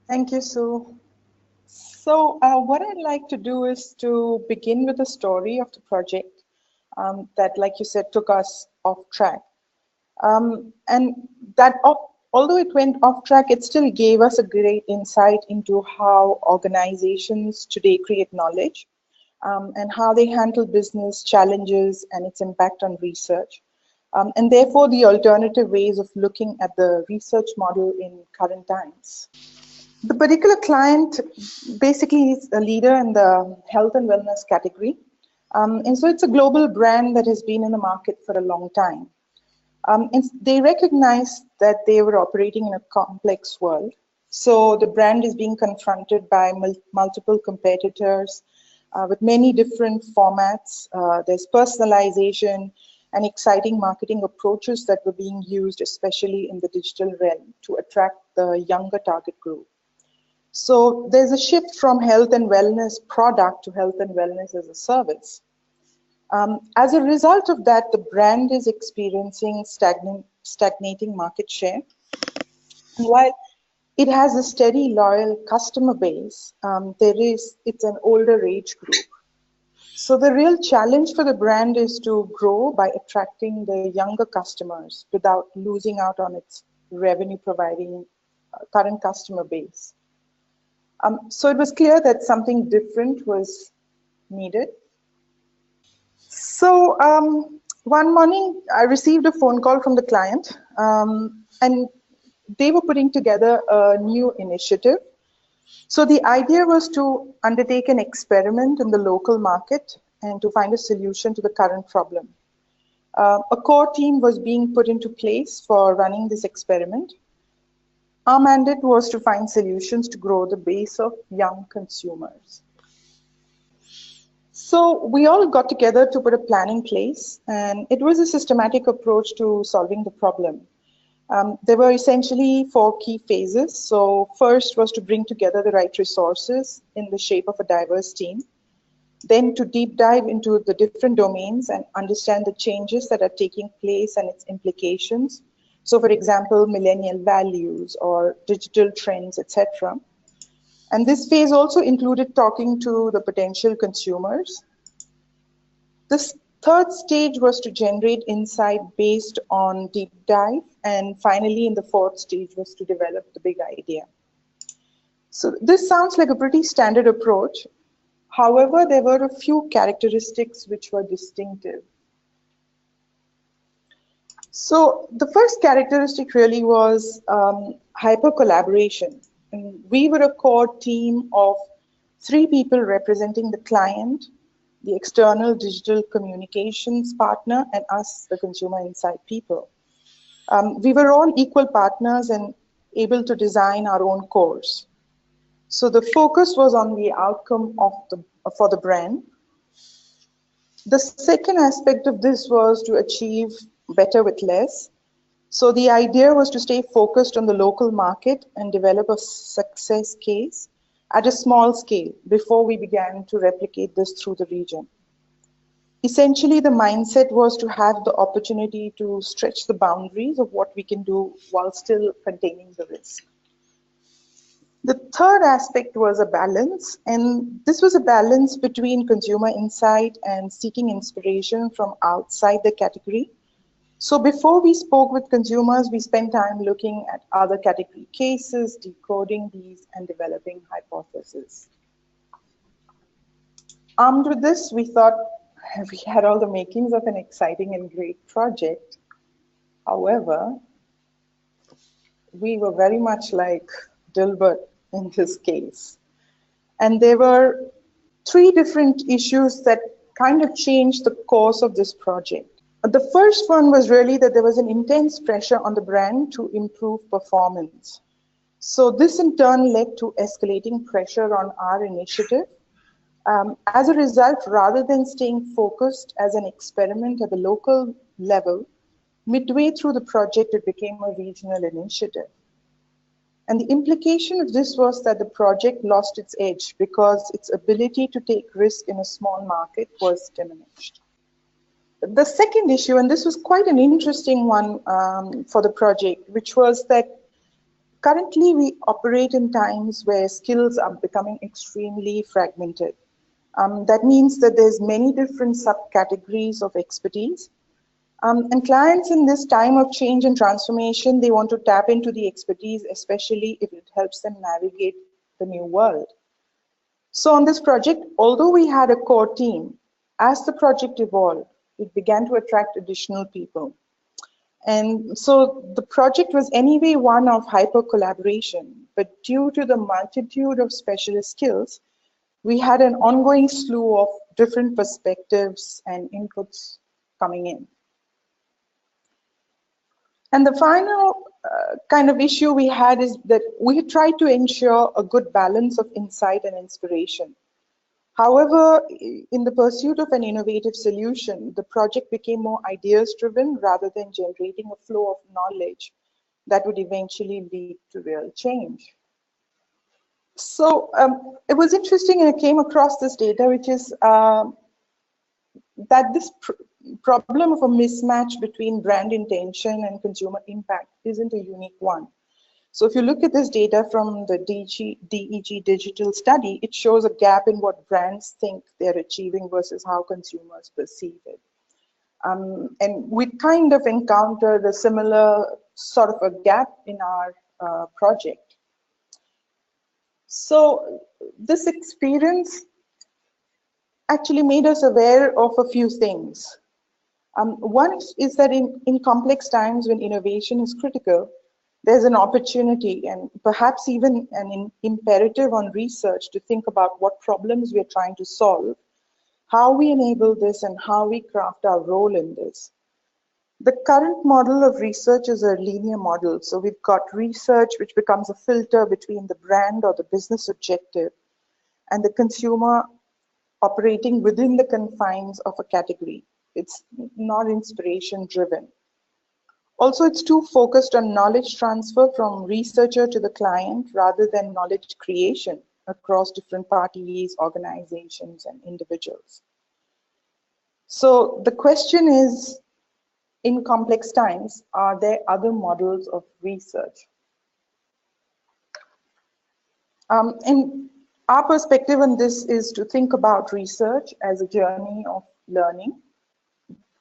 Thank you, Sue. So what I'd like to do is to begin with a story of the project that, like you said, took us off track. And although it went off track, it still gave us a great insight into how organizations today create knowledge and how they handle business challenges and its impact on research. And therefore, the alternative ways of looking at the research model in current times. The particular client basically is a leader in the health and wellness category. And so it's a global brand that has been in the market for a long time. And they recognized that they were operating in a complex world. So the brand is being confronted by multiple competitors with many different formats. There's personalization and exciting marketing approaches that were being used, especially in the digital realm, to attract the younger target group. So there's a shift from health and wellness product to health and wellness as a service. As a result of that, the brand is experiencing stagnating market share. And while it has a steady, loyal customer base, it's an older age group. So the real challenge for the brand is to grow by attracting the younger customers without losing out on its revenue providing current customer base. So it was clear that something different was needed. So one morning, I received a phone call from the client, and they were putting together a new initiative. So the idea was to undertake an experiment in the local market and to find a solution to the current problem. A core team was being put into place for running this experiment. Our mandate was to find solutions to grow the base of young consumers. So we all got together to put a plan in place, and it was a systematic approach to solving the problem. There were essentially 4 key phases. So first was to bring together the right resources in the shape of a diverse team. Then to deep dive into the different domains and understand the changes that are taking place and its implications. So for example, millennial values or digital trends, etc. And this phase also included talking to the potential consumers. This third stage was to generate insight based on deep dive. And finally, in the fourth stage was to develop the big idea. So this sounds like a pretty standard approach. However, there were a few characteristics which were distinctive. So the first characteristic really was hyper collaboration. And we were a core team of 3 people representing the client, the external digital communications partner, and us, the consumer insight people. We were all equal partners and able to design our own course. So the focus was on the outcome for the brand. The second aspect of this was to achieve better with less. So the idea was to stay focused on the local market and develop a success case at a small scale before we began to replicate this through the region. Essentially, the mindset was to have the opportunity to stretch the boundaries of what we can do while still containing the risk. The third aspect was a balance, and this was a balance between consumer insight and seeking inspiration from outside the category. So before we spoke with consumers, we spent time looking at other category cases, decoding these, and developing hypotheses. Armed with this, we thought we had all the makings of an exciting and great project. However, we were very much like Dilbert in this case. And there were 3 different issues that kind of changed the course of this project. The first one was really that there was an intense pressure on the brand to improve performance. So this in turn led to escalating pressure on our initiative. As a result, rather than staying focused as an experiment at the local level, midway through the project, it became a regional initiative. And the implication of this was that the project lost its edge because its ability to take risk in a small market was diminished. The second issue, and this was quite an interesting one for the project, which was that Currently, we operate in times where skills are becoming extremely fragmented. That means that there's many different subcategories of expertise. And clients in this time of change and transformation, they want to tap into the expertise, especially if it helps them navigate the new world. So on this project, although we had a core team, as the project evolved, it began to attract additional people. And so the project was anyway one of hyper collaboration, but due to the multitude of specialist skills, we had an ongoing slew of different perspectives and inputs coming in. And the final kind of issue we had is that we tried to ensure a good balance of insight and inspiration. However, in the pursuit of an innovative solution, the project became more ideas-driven rather than generating a flow of knowledge that would eventually lead to real change. So it was interesting, and I came across this data, which is that this problem of a mismatch between brand intention and consumer impact isn't a unique one. So if you look at this data from the DEG digital study, it shows a gap in what brands think they're achieving versus how consumers perceive it. And we kind of encountered a similar sort of a gap in our project. So this experience actually made us aware of a few things. One is that in complex times when innovation is critical, there's an opportunity and perhaps even an imperative on research to think about what problems we're trying to solve, how we enable this, and how we craft our role in this. The current model of research is a linear model. So we've got research which becomes a filter between the brand or the business objective and the consumer operating within the confines of a category. It's not inspiration driven. Also, it's too focused on knowledge transfer from researcher to the client rather than knowledge creation across different parties, organizations, and individuals. So the question is, in complex times, are there other models of research? And our perspective on this is to think about research as a journey of learning.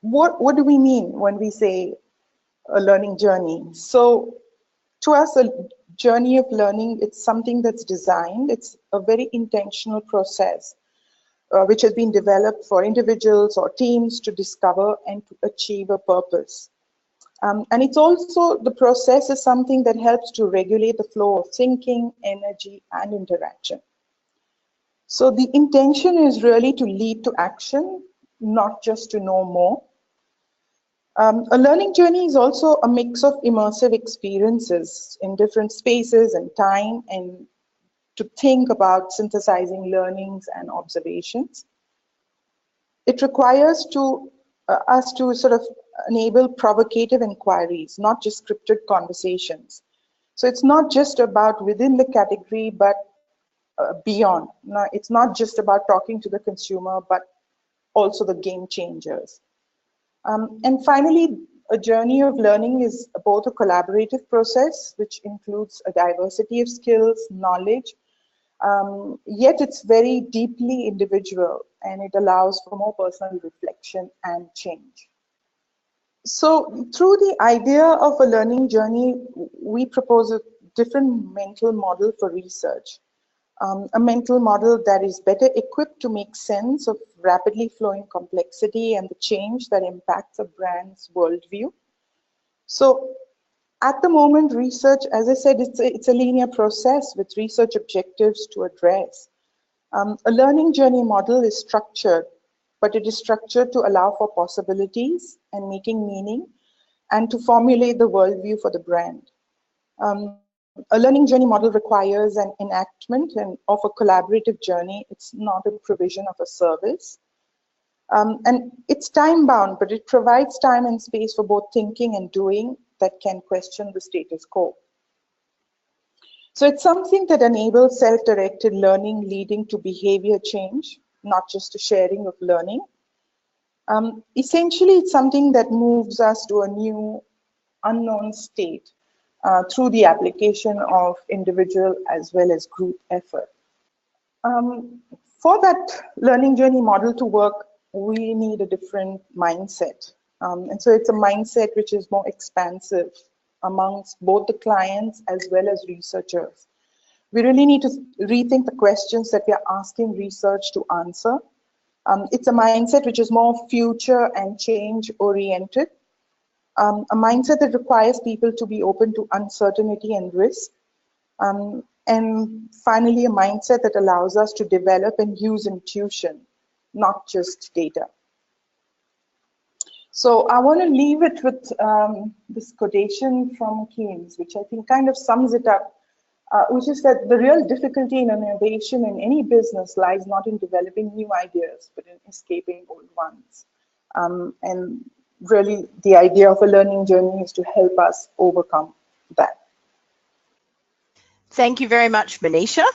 What do we mean when we say a learning journey? So to us, a journey of learning, it's something that's designed. It's a very intentional process which has been developed for individuals or teams to discover and to achieve a purpose. And it's also, the process is something that helps to regulate the flow of thinking, energy, and interaction. So the intention is really to lead to action, not just to know more. A learning journey is also a mix of immersive experiences in different spaces and time, and to think about synthesizing learnings and observations. It requires us to sort of enable provocative inquiries, not just scripted conversations. So it's not just about within the category, but beyond. Now, it's not just about talking to the consumer, but also the game changers. And finally, a journey of learning is both a collaborative process, which includes a diversity of skills, knowledge, yet it's very deeply individual, and it allows for more personal reflection and change. So through the idea of a learning journey, we propose a different mental model for research. A mental model that is better equipped to make sense of rapidly flowing complexity and the change that impacts a brand's worldview. So at the moment, research, as I said, it's a linear process with research objectives to address. A learning journey model is structured, but it is structured to allow for possibilities and making meaning, and to formulate the worldview for the brand. A learning journey model requires an enactment of a collaborative journey. It's not a provision of a service. And it's time-bound, but it provides time and space for both thinking and doing that can question the status quo. So it's something that enables self-directed learning leading to behavior change, not just a sharing of learning. Essentially, it's something that moves us to a new unknown state. through the application of individual as well as group effort. For that learning journey model to work, we need a different mindset. And so it's a mindset which is more expansive amongst both the clients as well as researchers. We really need to rethink the questions that we are asking research to answer. It's a mindset which is more future and change oriented. A mindset that requires people to be open to uncertainty and risk. And finally, a mindset that allows us to develop and use intuition, not just data. So I want to leave it with this quotation from Keynes, which I think kind of sums it up, which is that the real difficulty in innovation in any business lies not in developing new ideas, but in escaping old ones. And really, the idea of a learning journey is to help us overcome that. Thank you very much, Manisha.